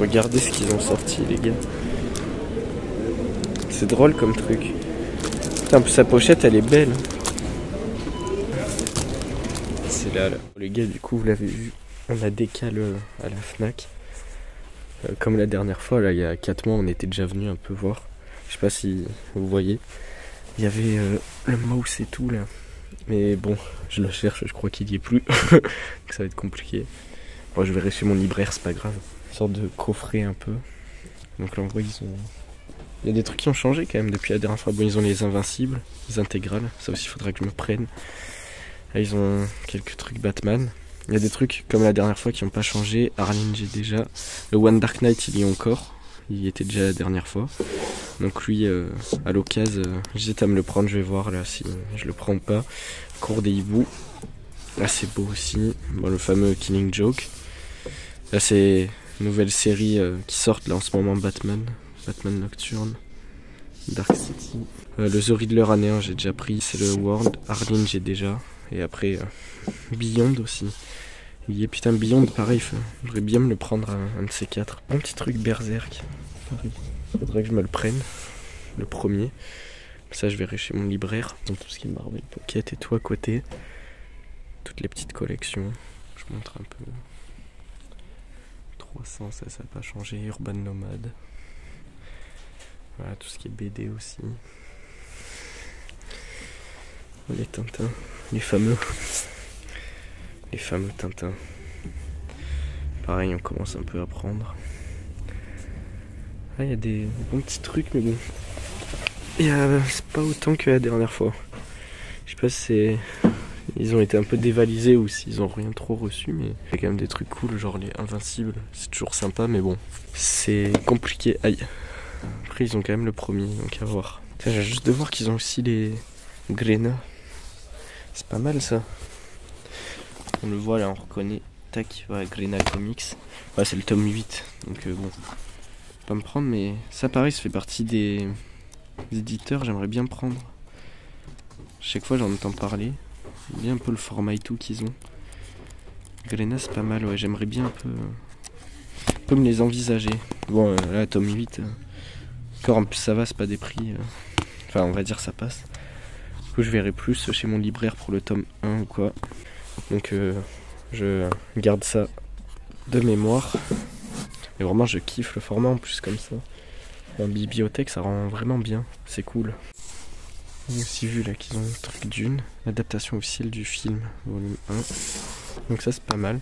Regardez ce qu'ils ont sorti les gars. C'est drôle comme truc. Putain, sa pochette elle est belle. C'est là. Les gars, du coup vous l'avez vu, on a décalé à la Fnac. Comme la dernière fois, là il y a 4 mois on était déjà venu un peu voir. Je sais pas si vous voyez. Il y avait le mouse et tout là. Mais bon, je le cherche, je crois qu'il y est plus. Donc ça va être compliqué. Bon, je verrai chez mon libraire, c'est pas grave. Une sorte de coffret un peu. Donc là on voit ils ont... Il y a des trucs qui ont changé quand même depuis la dernière fois. Bon, ils ont les invincibles, les intégrales. Ça aussi il faudra que je me prenne. Là ils ont quelques trucs Batman. Il y a des trucs comme la dernière fois qui n'ont pas changé. Arline j'ai déjà. Le One Dark Knight il y est encore. Il y était déjà la dernière fois. Donc lui à l'occasion j'hésite à me le prendre. Je vais voir là si je le prends ou pas. Cours des hiboux. Là c'est beau aussi. Bon, le fameux Killing Joke. Là c'est une nouvelle série qui sort là en ce moment. Batman Nocturne. Dark City. Le The Riddler année 1 j'ai déjà pris. C'est le World. Arline j'ai déjà. Et après Beyond aussi. Il y a putain Beyond pareil, j'aimerais bien me le prendre un de ces 4. Un petit truc Berserk. Pareil. Faudrait que je me le prenne. Le premier. Ça je verrai chez mon libraire. Donc tout ce qui est Marvel Pocket et tout à côté. Toutes les petites collections. Je montre un peu. 300 ça n'a pas changé. Urban Nomad. Voilà tout ce qui est BD aussi. Les Tintins. Les fameux Tintins. Pareil, on commence un peu à prendre. Ah, il y a des bons petits trucs, mais bon. Et c'est pas autant que la dernière fois. Je sais pas si c'est... Ils ont été un peu dévalisés ou s'ils ont rien trop reçu, mais il y a quand même des trucs cool, genre les Invincibles. C'est toujours sympa, mais bon. C'est compliqué. Aïe. Après, ils ont quand même le premier, donc à voir. J'ai juste de voir qu'ils ont aussi les Gréna. C'est pas mal ça. On le voit là, on reconnaît. Tac, voilà, Gréna Comics. Ouais, c'est le tome 8. Donc bon. Pas me prendre, mais ça pareil, ça fait partie des éditeurs, j'aimerais bien prendre. Chaque fois j'en entends parler. J'aime bien un peu le format et tout qu'ils ont. Gréna c'est pas mal, ouais, j'aimerais bien un peu me les envisager. Bon, là, tome 8. Encore en plus ça va, c'est pas des prix. Enfin, on va dire ça passe. Du coup, je verrai plus chez mon libraire pour le tome 1 ou quoi. Donc je garde ça de mémoire. Et vraiment je kiffe le format en plus comme ça. En bibliothèque ça rend vraiment bien. C'est cool. J'ai aussi vu là qu'ils ont un truc Dune. L'adaptation officielle du film volume 1. Donc ça c'est pas mal.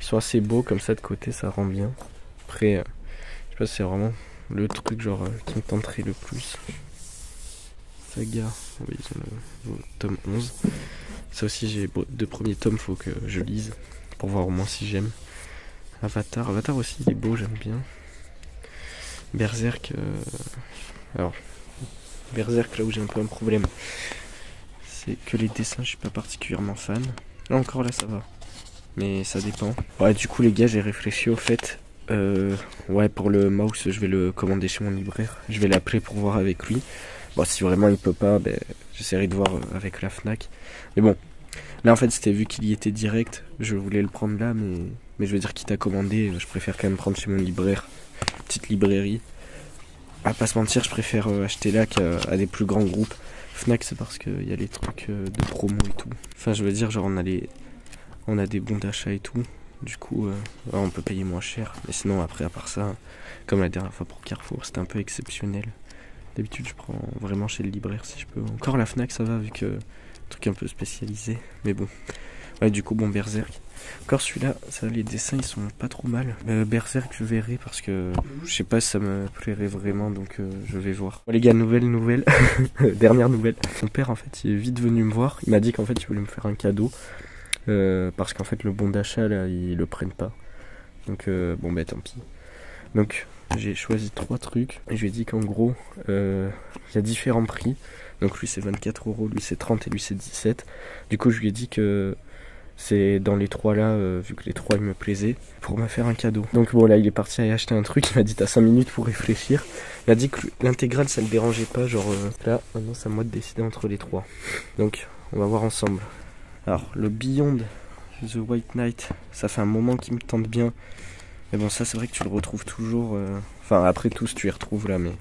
Ils sont assez beaux comme ça de côté, ça rend bien. Après je sais pas si c'est vraiment le truc genre qui me tenterait le plus. Saga. Oui, ils ont le tome 11. Ça aussi j'ai 2 premiers tomes, faut que je lise pour voir au moins si j'aime. Avatar aussi il est beau, j'aime bien. Berserk, alors Berserk là où j'ai un peu un problème, c'est que les dessins je suis pas particulièrement fan. Là encore là ça va, mais ça dépend. Ouais du coup les gars j'ai réfléchi au fait, ouais pour le mouse je vais le commander chez mon libraire. Je vais l'appeler pour voir avec lui. Bon si vraiment il peut pas, ben, j'essaierai de voir avec la Fnac. Mais bon, là en fait c'était vu qu'il y était direct, je voulais le prendre là mais je veux dire quitte à commander, je préfère quand même prendre chez mon libraire. Petite librairie. À pas se mentir, je préfère acheter là qu'à des plus grands groupes. Fnac c'est parce qu'il y a les trucs de promo et tout. Enfin je veux dire genre on a des bons d'achat et tout. Du coup on peut payer moins cher. Mais sinon après à part ça, comme la dernière fois pour Carrefour, c'était un peu exceptionnel. D'habitude je prends vraiment chez le libraire si je peux. Encore la Fnac ça va vu que truc un peu spécialisé. Mais bon. Ouais du coup bon Berserk. Encore celui-là, ça les dessins ils sont pas trop mal. Berserk je verrai parce que je sais pas si ça me plairait vraiment donc je vais voir. Bon les gars, nouvelle. Dernière nouvelle. Mon père en fait il est vite venu me voir. Il m'a dit qu'en fait il voulait me faire un cadeau. Parce qu'en fait le bon d'achat là ils le prennent pas. Donc bon bah tant pis. Donc j'ai choisi 3 trucs. Et je lui ai dit qu'en gros il y a différents prix. Donc lui c'est 24 €, lui c'est 30 et lui c'est 17. Du coup je lui ai dit que c'est dans les 3 là, vu que les 3 ils me plaisaient, pour me faire un cadeau. Donc bon là il est parti aller acheter un truc, il m'a dit t'as 5 minutes pour réfléchir. Il a dit que l'intégrale ça le dérangeait pas, genre là maintenant c'est à moi de décider entre les 3. Donc on va voir ensemble. Alors le Beyond The White Knight, ça fait un moment qu'il me tente bien. Mais bon, ça c'est vrai que tu le retrouves toujours. Enfin, après tous, tu les retrouves là, mais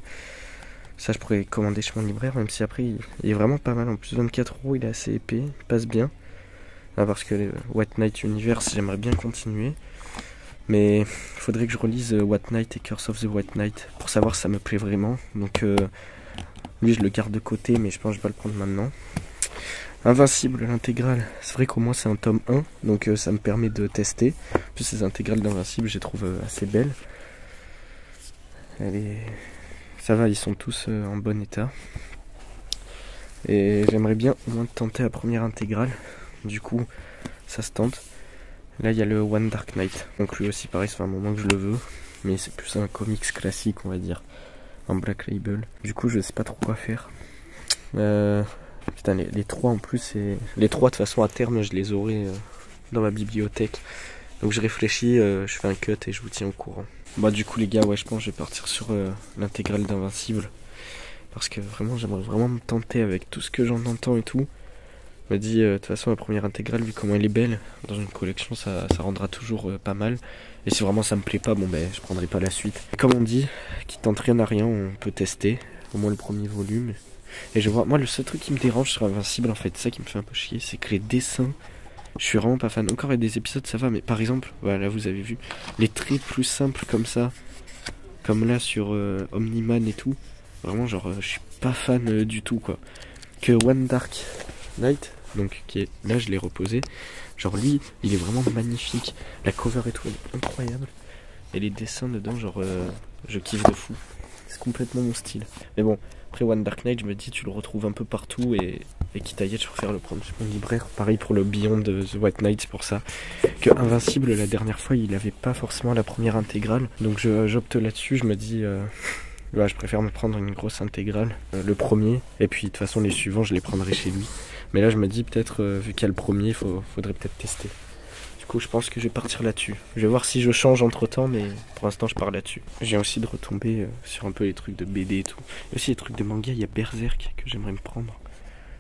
ça je pourrais commander chez mon libraire, même si après il est vraiment pas mal. En plus, 24 €, il est assez épais, il passe bien. Ah, parce que White Knight Universe, j'aimerais bien continuer. Mais il faudrait que je relise White Knight et Curse of the White Knight pour savoir si ça me plaît vraiment. Donc lui je le garde de côté, mais je pense que je vais pas le prendre maintenant. Invincible, l'intégrale. C'est vrai qu'au moins c'est un tome 1, donc ça me permet de tester. En plus ces intégrales d'Invincible je les trouve assez belles. Ça va, ils sont tous en bon état. Et j'aimerais bien au moins tenter la première intégrale. Du coup, ça se tente. Là, il y a le One Dark Knight. Donc lui aussi, pareil, ça fait un moment que je le veux. Mais c'est plus un comics classique, on va dire. En Black Label. Du coup, je sais pas trop quoi faire. Putain, les trois en plus, les trois de toute façon à terme, je les aurai dans ma bibliothèque. Donc je réfléchis, je fais un cut et je vous tiens au courant. Bah du coup les gars, ouais, je pense que je vais partir sur l'intégrale d'Invincible. Parce que vraiment, j'aimerais vraiment me tenter avec tout ce que j'en entends et tout. Je me dis, de toute façon, la première intégrale, vu comment elle est belle, dans une collection, ça rendra toujours pas mal. Et si vraiment ça me plaît pas, bon ben, je prendrai pas la suite. Comme on dit, qui tente rien à rien, on peut tester. Au moins le premier volume. Et je vois, moi, le seul truc qui me dérange sur Invincible, en fait, ça qui me fait un peu chier, c'est que les dessins, je suis vraiment pas fan. Encore, il y a des épisodes, ça va, mais par exemple, voilà, vous avez vu, les traits plus simples comme ça, comme là sur Omniman et tout, vraiment, genre, je suis pas fan du tout, quoi. Que One Dark Knight, donc qui est là, je l'ai reposé. Genre lui, il est vraiment magnifique. La cover et tout, elle est incroyable. Et les dessins dedans, genre, je kiffe de fou. C'est complètement mon style. Mais bon, après One Dark Knight, je me dis, tu le retrouves un peu partout et quitte à y être, je préfère le prendre chez mon libraire. Pareil pour le Beyond de The White Knight, c'est pour ça que Invincible, la dernière fois, il avait pas forcément la première intégrale. Donc j'opte là-dessus, je me dis... Ouais, je préfère me prendre une grosse intégrale, le premier, et puis de toute façon les suivants je les prendrai chez lui. Mais là je me dis peut-être, vu qu'il y a le premier, faudrait peut-être tester. Du coup je pense que je vais partir là-dessus. Je vais voir si je change entre temps, mais pour l'instant je pars là-dessus. J'ai aussi de retomber sur un peu les trucs de BD et tout. Il y a aussi les trucs de manga, il y a Berserk que j'aimerais me prendre.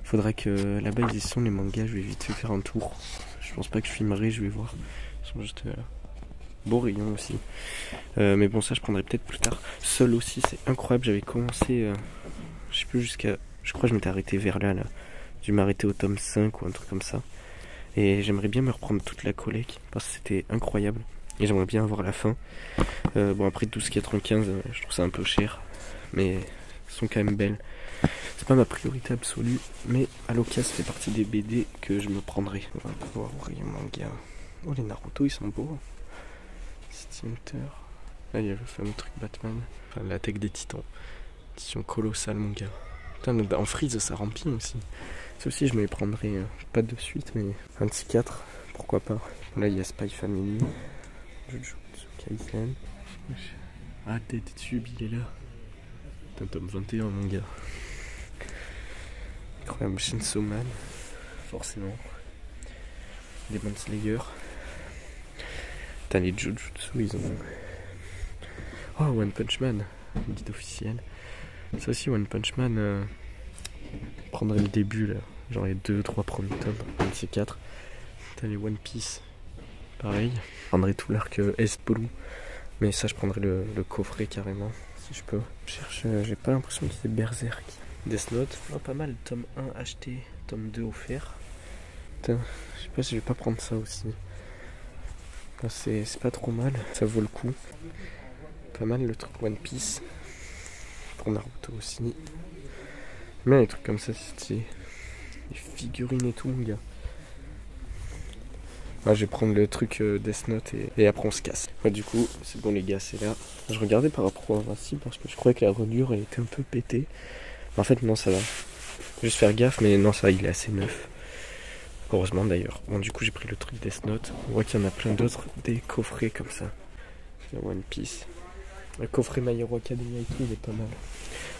Faudrait que là-bas ils y sont les mangas, je vais vite fait faire un tour. Je pense pas que je filmerai, je vais voir. Ils sont juste là. Beau rayon aussi. Mais bon, ça je prendrai peut-être plus tard. Seul aussi, c'est incroyable. J'avais commencé, je sais plus jusqu'à... Je crois que je m'étais arrêté vers là. Je dû m'arrêter au tome 5 ou un truc comme ça. Et j'aimerais bien me reprendre toute la collecte parce que c'était incroyable. Et j'aimerais bien avoir la fin. Bon, après 12,95, je trouve ça un peu cher. Mais elles sont quand même belles. C'est pas ma priorité absolue. Mais à l'occasion, ça fait partie des BD que je me prendrai. On va pouvoir voir les mangas. Oh, les Naruto, ils sont beaux. City Hunter. Là, il y a le fameux truc Batman. Enfin, l'attaque des titans. Édition colossale, mon gars. Putain, en freeze, ça remplit aussi. Ça aussi, je me les prendrai pas de suite, mais un de ces quatre, pourquoi pas. Là, il y a Spy Family. Jujutsu Kaisen. Ah, Tetsubi, il est là. Putain, tome 21, mon gars. Incroyable, Chainsaw Man. Forcément. Demon Slayer. Putain, les Jujutsu, ils ont... Oh, One Punch Man, guide officiel. Ça aussi, One Punch Man, prendrait le début, là. Genre les 2-3 premiers tomes, un de ces 4. Putain, les One Piece, pareil. Je prendrais tout l'arc Espolou. Mais ça, je prendrais le coffret carrément, si je peux. Je cherche, j'ai pas l'impression qu'il y ait Berserk. Death Note, oh, pas mal, tome 1 acheté, tome 2 offert. Putain, je sais pas si je vais pas prendre ça aussi. C'est pas trop mal, ça vaut le coup. Pas mal le truc One Piece. Pour Naruto aussi. Mais les trucs comme ça, c'est stylé. Les figurines et tout, mon gars. Ah, je vais prendre le truc Death Note et après on se casse. Ouais, du coup, c'est bon les gars, c'est là. Je regardais par rapport à Invincible parce que je croyais que la reliure elle était un peu pétée. Mais en fait, non, ça va. Juste faire gaffe, mais non, ça va, il est assez neuf. Heureusement d'ailleurs. Bon, du coup, j'ai pris le truc Death Note. On voit qu'il y en a plein d'autres, des coffrets comme ça. One Piece. Le coffret My Hero Academia et tout, il est pas mal.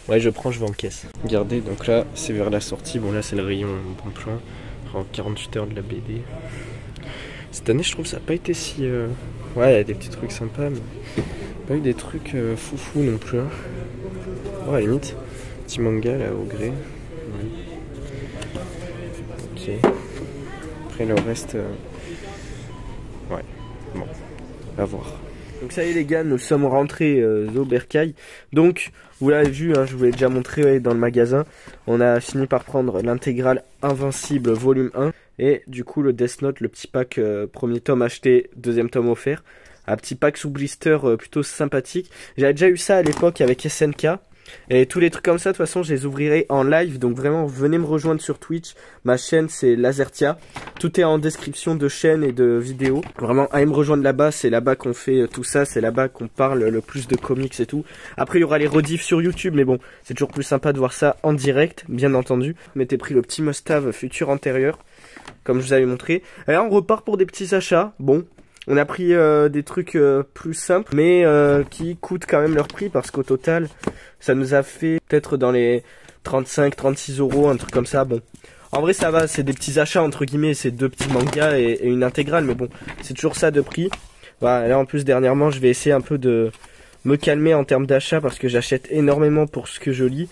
Ouais, je prends, je vais en caisse. Regardez, donc là, c'est vers la sortie. Bon, là, c'est le rayon bon plan. En 48 heures de la BD. Cette année, je trouve que ça n'a pas été si... Ouais, il y a des petits trucs sympas, mais... pas eu des trucs foufou non plus. Hein. Oh, à la limite, petit manga, là, au gré. Ouais. Ok. Après, le reste... Ouais, bon, à voir. Le Donc ça y est les gars, nous sommes rentrés au Bercail. Donc vous l'avez vu, hein, je vous l'ai déjà montré dans le magasin. On a fini par prendre l'intégrale Invincible volume 1. Et du coup le Death Note, le petit pack premier tome acheté, deuxième tome offert. Un petit pack sous blister plutôt sympathique. J'avais déjà eu ça à l'époque avec SNK. Et tous les trucs comme ça, de toute façon, je les ouvrirai en live. Donc vraiment, venez me rejoindre sur Twitch. Ma chaîne, c'est Lazertia. Tout est en description de chaîne et de vidéos. Vraiment, allez me rejoindre là-bas. C'est là-bas qu'on fait tout ça. C'est là-bas qu'on parle le plus de comics et tout. Après, il y aura les rediffs sur YouTube. Mais bon, c'est toujours plus sympa de voir ça en direct, bien entendu. Je m'étais pris le petit must-have futur antérieur, comme je vous avais montré. Et là, on repart pour des petits achats. Bon. On a pris des trucs plus simples, mais qui coûtent quand même leur prix, parce qu'au total, ça nous a fait peut-être dans les 35-36 euros, un truc comme ça. Bon, en vrai ça va, c'est des petits achats entre guillemets, c'est 2 petits mangas et une intégrale, mais bon, c'est toujours ça de prix. Voilà, là en plus dernièrement, je vais essayer un peu de me calmer en termes d'achat, parce que j'achète énormément pour ce que je lis.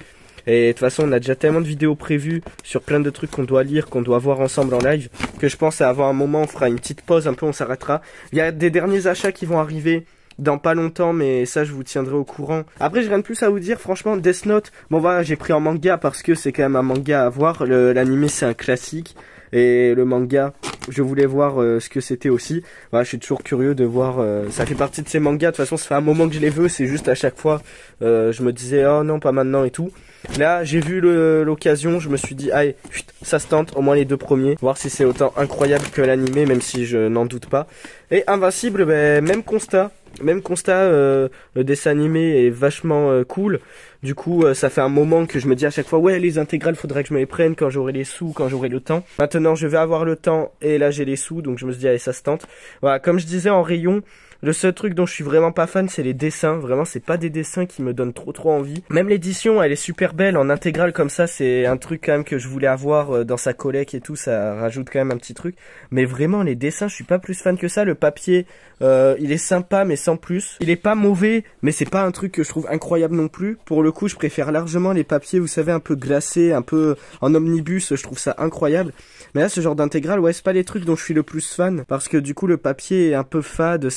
Et de toute façon, on a déjà tellement de vidéos prévues sur plein de trucs qu'on doit lire, qu'on doit voir ensemble en live, que je pense à avoir un moment, on fera une petite pause, un peu, on s'arrêtera. Il y a des derniers achats qui vont arriver dans pas longtemps, mais ça, je vous tiendrai au courant. Après, j'ai rien de plus à vous dire, franchement, Death Note, bon voilà, j'ai pris en manga parce que c'est quand même un manga à voir. L'anime, c'est un classique. Et le manga, je voulais voir ce que c'était aussi. Voilà, je suis toujours curieux de voir. Ça fait partie de ces mangas. De toute façon, ça fait un moment que je les veux. C'est juste à chaque fois, je me disais, oh non, pas maintenant et tout. Là, j'ai vu l'occasion. Je me suis dit, allez, ça se tente. Au moins les 2 premiers. Voir si c'est autant incroyable que l'animé, même si je n'en doute pas. Et Invincible, ben, même constat. Même constat, le dessin animé est vachement cool. Du coup, ça fait un moment que je me dis à chaque fois, ouais, les intégrales, faudrait que je me les prenne quand j'aurai les sous, quand j'aurai le temps. Maintenant, je vais avoir le temps et là, j'ai les sous, donc je me suis dit, allez, ça se tente. Voilà, comme je disais en rayon, le seul truc dont je suis vraiment pas fan, c'est les dessins. Vraiment, c'est pas des dessins qui me donnent trop envie. Même l'édition, elle est super belle en intégrale comme ça. C'est un truc quand même que je voulais avoir dans sa collecte et tout. Ça rajoute quand même un petit truc. Mais vraiment, les dessins, je suis pas plus fan que ça. Le papier, il est sympa, mais sans plus. Il est pas mauvais, mais c'est pas un truc que je trouve incroyable non plus. Pour le coup, je préfère largement les papiers, vous savez, un peu glacés, un peu en omnibus. Je trouve ça incroyable. Mais là, ce genre d'intégrale, ouais, c'est pas les trucs dont je suis le plus fan. Parce que du coup, le papier est un peu fade,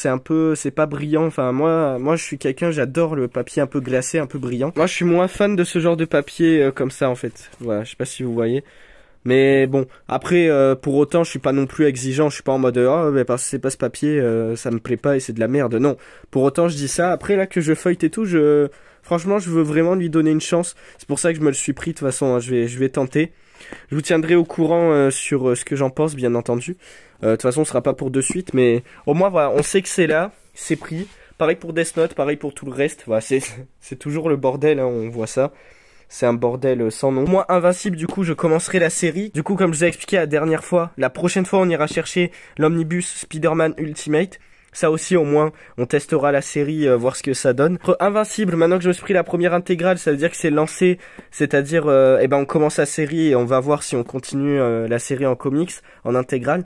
c'est pas brillant. Enfin, moi, je suis quelqu'un, j'adore le papier un peu glacé, un peu brillant. Moi, je suis moins fan de ce genre de papier comme ça, en fait. Voilà, je sais pas si vous voyez. Mais bon, après, pour autant, je suis pas non plus exigeant. Je suis pas en mode, oh, mais parce que c'est pas ce papier, ça me plaît pas et c'est de la merde. Non. Pour autant, je dis ça. Après, là, que je feuillete et tout, franchement, je veux vraiment lui donner une chance. C'est pour ça que je me le suis pris. De toute façon, hein, je vais tenter. Je vous tiendrai au courant sur ce que j'en pense, bien entendu. De toute façon, ce sera pas pour de suite, mais au moins, voilà, on sait que c'est là, c'est pris. Pareil pour Death Note, pareil pour tout le reste. Voilà, c'est toujours le bordel, hein, on voit ça. C'est un bordel sans nom. Moi, Invincible, du coup, je commencerai la série. Du coup, comme je vous ai expliqué la dernière fois, la prochaine fois, on ira chercher l'Omnibus Spider-Man Ultimate. Ça aussi, au moins, on testera la série, voir ce que ça donne. Invincible, maintenant que je me suis pris la première intégrale, ça veut dire que c'est lancé. C'est-à-dire, on commence la série et on va voir si on continue la série en comics, en intégrale.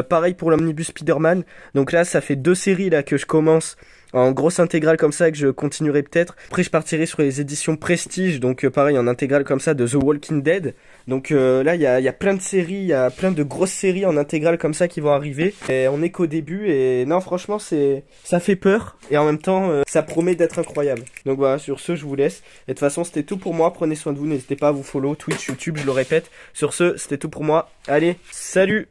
Pareil pour l'Omnibus Spider-Man. Donc là, ça fait 2 séries là que je commence en grosse intégrale comme ça, que je continuerai peut-être. Après, je partirai sur les éditions Prestige, donc pareil en intégrale comme ça de The Walking Dead. Donc là, il y a plein de séries, il y a plein de grosses séries en intégrale comme ça qui vont arriver. Et on est qu'au début et non, franchement, ça fait peur et en même temps, ça promet d'être incroyable. Donc voilà, sur ce, je vous laisse. Et de toute façon, c'était tout pour moi. Prenez soin de vous, n'hésitez pas à vous follow, Twitch, YouTube, je le répète. Sur ce, c'était tout pour moi. Allez, salut!